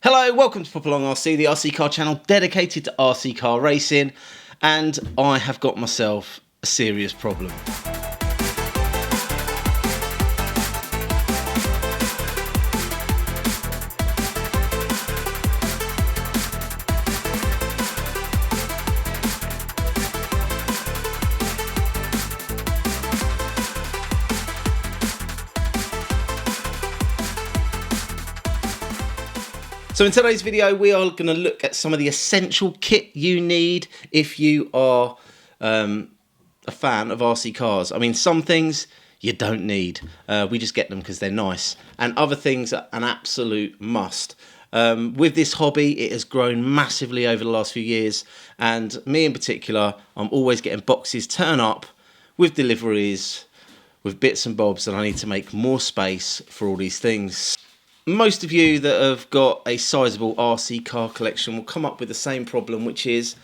Hello, welcome to Pop Along RC, the RC car channel dedicated to RC car racing, and I have got myself a serious problem. So in today's video, we are going to look at some of the essential kit you need if you are a fan of RC cars. I mean, some things you don't need. We just get them because they're nice. And other things are an absolute must. With this hobby, it has grown massively over the last few years. And me in particular, I'm always getting boxes turn up with deliveries, with bits and bobs, and I need to make more space for all these things. Most of you that have got a sizable RC car collection will come up with the same problem, which is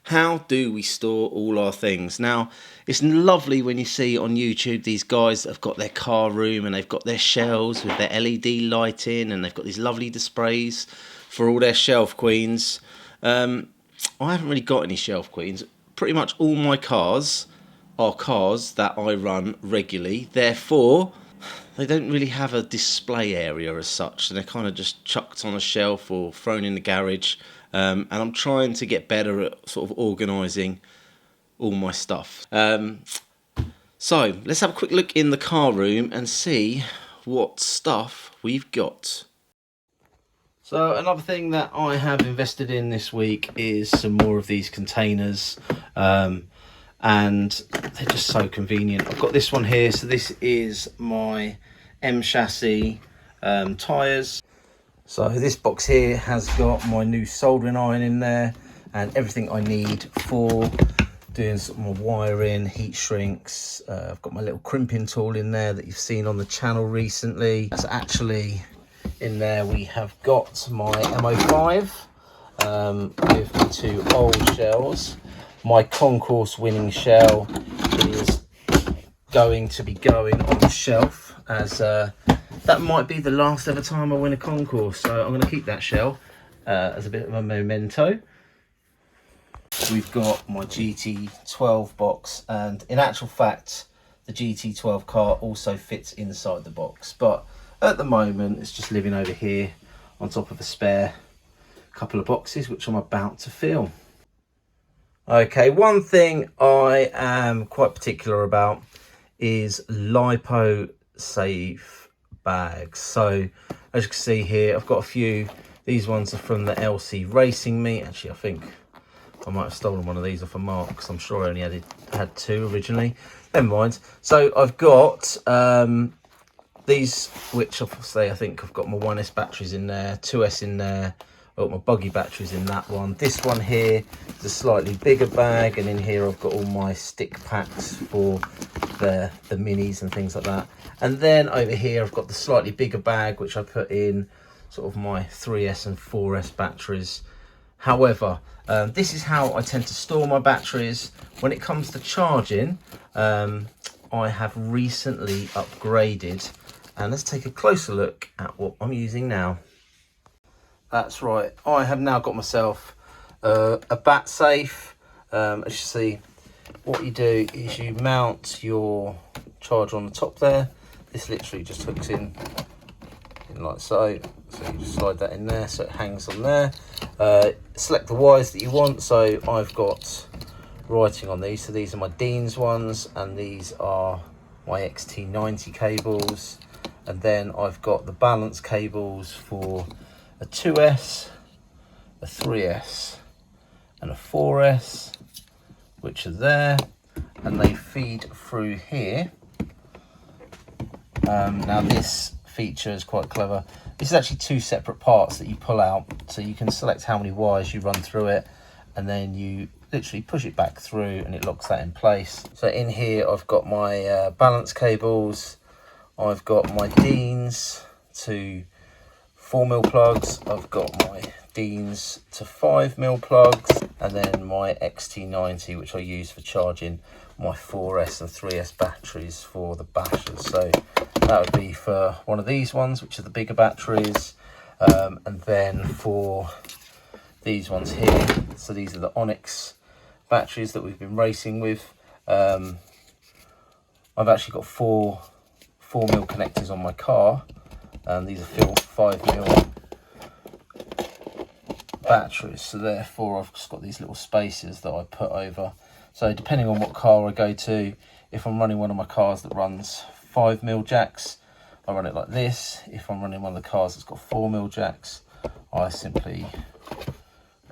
how do we store all our things? Now, it's lovely when you see on YouTube these guys that have got their car room and they've got their shelves with their LED lighting and they've got these lovely displays for all their shelf queens. I haven't really got any shelf queens. Pretty much all my cars are cars that I run regularly, therefore they don't really have a display area as such, and they're kind of just chucked on a shelf or thrown in the garage. And I'm trying to get better at sort of organising all my stuff. So let's have a quick look in the car room and see what stuff we've got. So another thing that I have invested in this week is some more of these containers. And they're just so convenient. I've got this one here, so this is my M chassis tyres. So this box here has got my new soldering iron in there and everything I need for doing some more wiring, heat shrinks. I've got my little crimping tool in there that you've seen on the channel recently. That's actually in there. We have got my MO5 with the two old shells. My concourse winning shell is going to be going on the shelf, as that might be the last ever time I win a concourse. So I'm going to keep that shell as a bit of a memento. We've got my GT12 box, and in actual fact, the GT12 car also fits inside the box. But at the moment, it's just living over here on top of a spare couple of boxes, which I'm about to fill. Okay, one thing I am quite particular about is Batsafe bags. So as you can see here, I've got a few. These ones are from the LC Racing meet. Actually, I think I might have stolen one of these off of Mark, because I'm sure I only had two originally. Never mind. So I've got these, which obviously I think I've got my 1S batteries in there, 2S in there. I've got my buggy batteries in that one. This one here is a slightly bigger bag, and in here I've got all my stick packs for the minis and things like that. And then over here I've got the slightly bigger bag, which I put in sort of my 3S and 4S batteries. However, this is how I tend to store my batteries. When it comes to charging, I have recently upgraded, and let's take a closer look at what I'm using now. That's right, I have now got myself a Batsafe. As you see, what you do is you mount your charger on the top there. This literally just hooks in like so. So you just slide that in there so it hangs on there. Select the wires that you want. So I've got writing on these. So these are my Dean's ones, and these are my XT90 cables. And then I've got the balance cables for a 2S, a 3S and a 4S, which are there, and they feed through here. Now this feature is quite clever. This is actually two separate parts that you pull out, so you can select how many wires you run through it, and then you literally push it back through and it locks that in place. So in here I've got my balance cables, I've got my Deans to 4mm plugs, I've got my Deans to 5mm plugs, and then my XT90, which I use for charging my 4S and 3S batteries for the bashers. So that would be for one of these ones, which are the bigger batteries, And then for these ones here, so these are the Onyx batteries that we've been racing with. I've actually got four 4mm connectors on my car, and these are filled 5mm batteries, so therefore I've just got these little spaces that I put over. So depending on what car I go to, if I'm running one of my cars that runs 5mm jacks, I run it like this. If I'm running one of the cars that's got 4mm jacks, I simply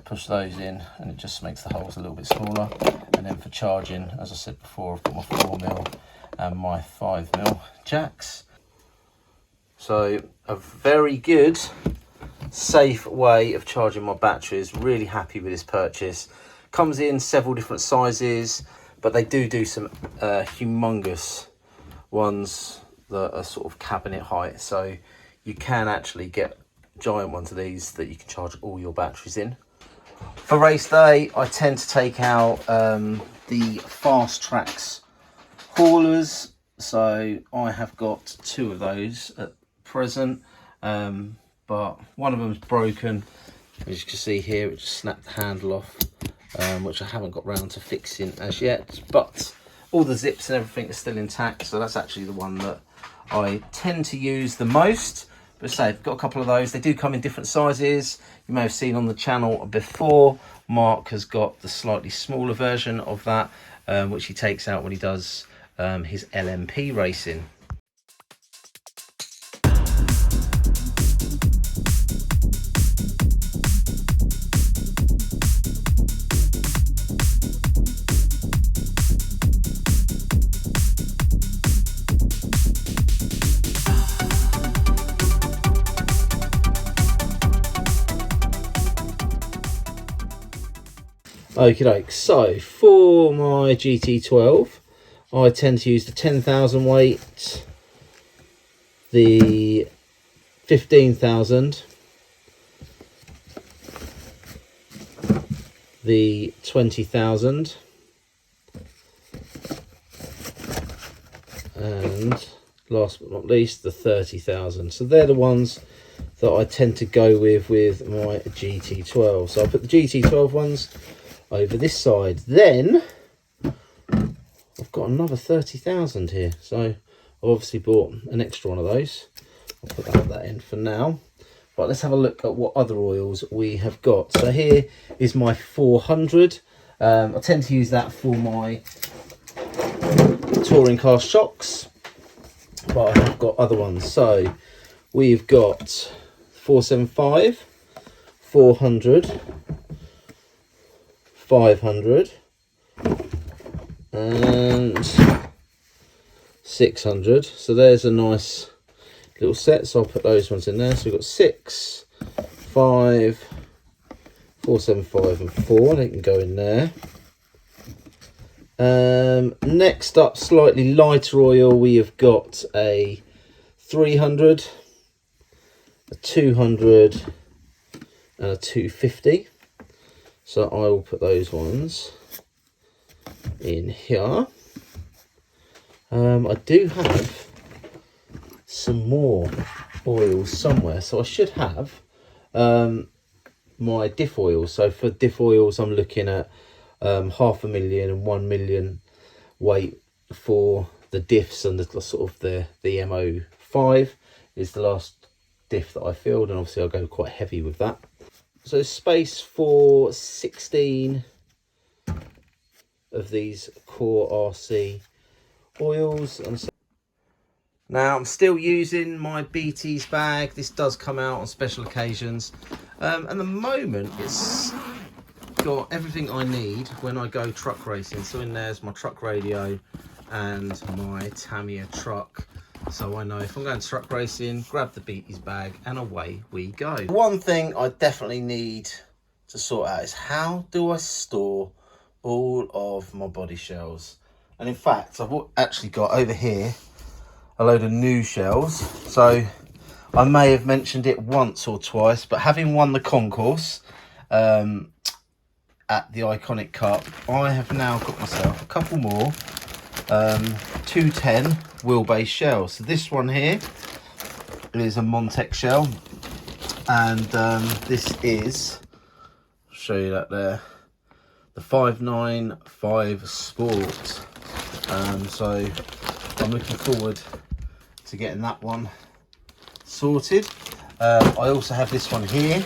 push those in, and it just makes the holes a little bit smaller. And then for charging, as I said before, I've got my 4mm and my 5mm jacks. So a very good, safe way of charging my batteries. Really happy with this purchase. Comes in several different sizes, but they do some humongous ones that are sort of cabinet height, so you can actually get giant ones of these that you can charge all your batteries in. For race day, I tend to take out the Fast Tracks haulers, so I have got 2 of those at present, but one of them's broken. As you can see here, it just snapped the handle off, which I haven't got round to fixing as yet, but all the zips and everything is still intact, so that's actually the one that I tend to use the most. But say I've got a couple of those. They do come in different sizes. You may have seen on the channel before, Mark has got the slightly smaller version of that, which he takes out when he does his LMP racing. Okie doke, so for my GT12, I tend to use the 10,000 weight, the 15,000, the 20,000, and last but not least, the 30,000. So they're the ones that I tend to go with my GT12. So I put the GT12 ones over this side. Then I've got another 30,000 here, so I obviously bought an extra one of those. I'll put that at that end for now. Right, let's have a look at what other oils we have got. So here is my 400. I tend to use that for my touring car shocks, but I have got other ones. So we've got 475, 400, 500 and 600. So there's a nice little set, so I'll put those ones in there. So we've got 6, 5, 475 and 4. They can go in there. Next up, slightly lighter oil, we have got a 300, a 200 and a 250. So I will put those ones in here. I do have some more oils somewhere, so I should have my diff oils. So for diff oils, I'm looking at 500,000 and 1 million weight for the diffs, and the sort of the MO5 is the last diff that I filled, and obviously I'll go quite heavy with that. So space for 16 of these core RC oils. And so now I'm still using my BT's bag. This does come out on special occasions. At the moment, it's got everything I need when I go truck racing. So in there's my truck radio and my Tamiya truck. So I know if I'm going truck racing, grab the BT's bag and away we go. One thing I definitely need to sort out is how do I store all of my body shells? And in fact, I've actually got over here a load of new shells. So I may have mentioned it once or twice, but having won the concourse at the Iconic Cup, I have now got myself a couple more 210 wheelbase shells. So this one here is a Montec shell. And this is, I'll show you that there, the 595 Sport. So I'm looking forward to getting that one sorted. I also have this one here.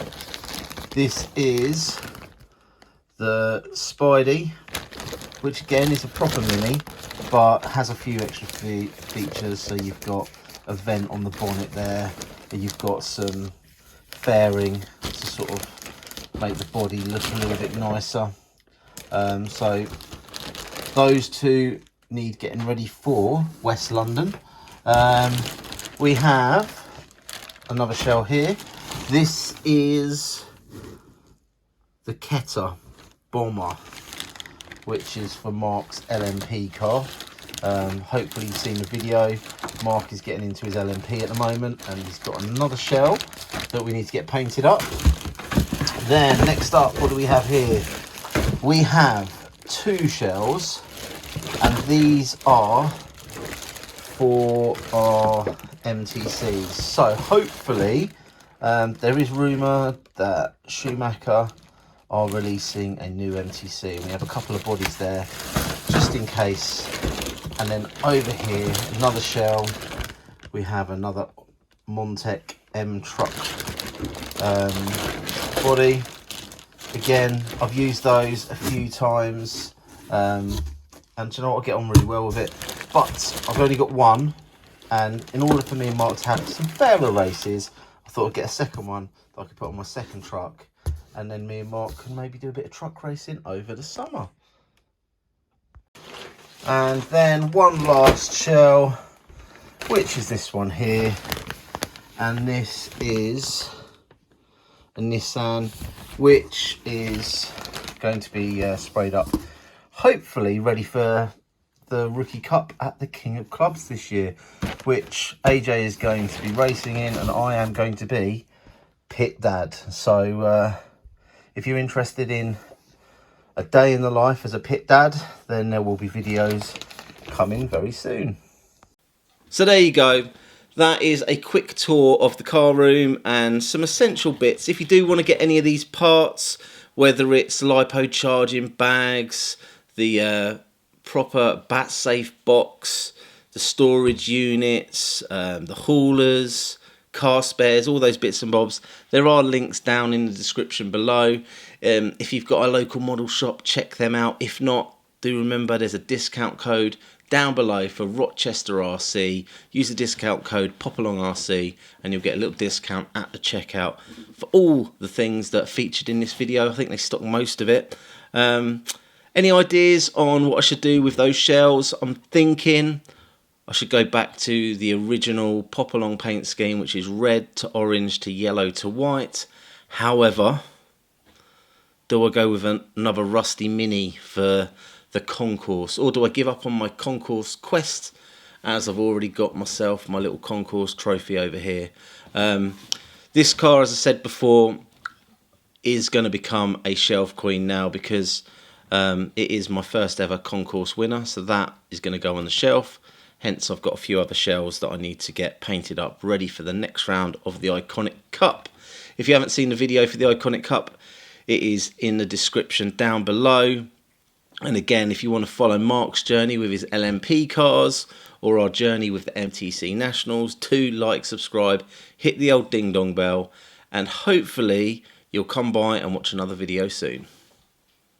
This is the Spidey, which again is a proper mini, but has a few extra features. So you've got a vent on the bonnet there, and you've got some fairing to sort of make the body look a little bit nicer. So those two need getting ready for West London. We have another shell here. This is the Keta Bomber, which is for Mark's LMP car. Hopefully you've seen the video. Mark is getting into his LMP at the moment, and he's got another shell that we need to get painted up. Then next up, what do we have here? We have two shells, and these are for our MTCs. So hopefully there is rumour that Schumacher are releasing a new MTC, and we have a couple of bodies there just in case. And then over here, another shell, we have another Montec M truck body. Again, I've used those a few times, and do you know what, I get on really well with it, but I've only got one, and in order for me and Mark to have some fairer races, I thought I'd get a second one that I could put on my second truck, and then me and Mark can maybe do a bit of truck racing over the summer. And then one last shell, which is this one here, and this is a Nissan, which is going to be sprayed up, hopefully ready for the Rookie Cup at the King of Clubs this year, which AJ is going to be racing in, and I am going to be pit dad. So if you're interested in a day in the life as a pit dad, then there will be videos coming very soon. So there you go. That is a quick tour of the car room and some essential bits. If you do want to get any of these parts, whether it's lipo charging bags, the proper Batsafe box, the storage units, the haulers, car spares, all those bits and bobs, there are links down in the description below. If you've got a local model shop, check them out. If not, do remember there's a discount code down below for Rochester RC. Use the discount code POPALONGRC and you'll get a little discount at the checkout for all the things that are featured in this video. I think they stock most of it. Any ideas on what I should do with those shells? I'm thinking I should go back to the original Pop-Along paint scheme, which is red to orange to yellow to white. However, do I go with another rusty mini for the concourse, or do I give up on my concourse quest, as I've already got myself my little concourse trophy over here? This car, as I said before, is going to become a shelf queen now, because it is my first ever concourse winner, so that is going to go on the shelf. Hence I've got a few other shells that I need to get painted up, ready for the next round of the Iconic Cup. If you haven't seen the video for the Iconic Cup, it is in the description down below. And again, if you want to follow Mark's journey with his LMP cars, or our journey with the MTC Nationals, do like, subscribe, hit the old ding dong bell, and hopefully you'll come by and watch another video soon.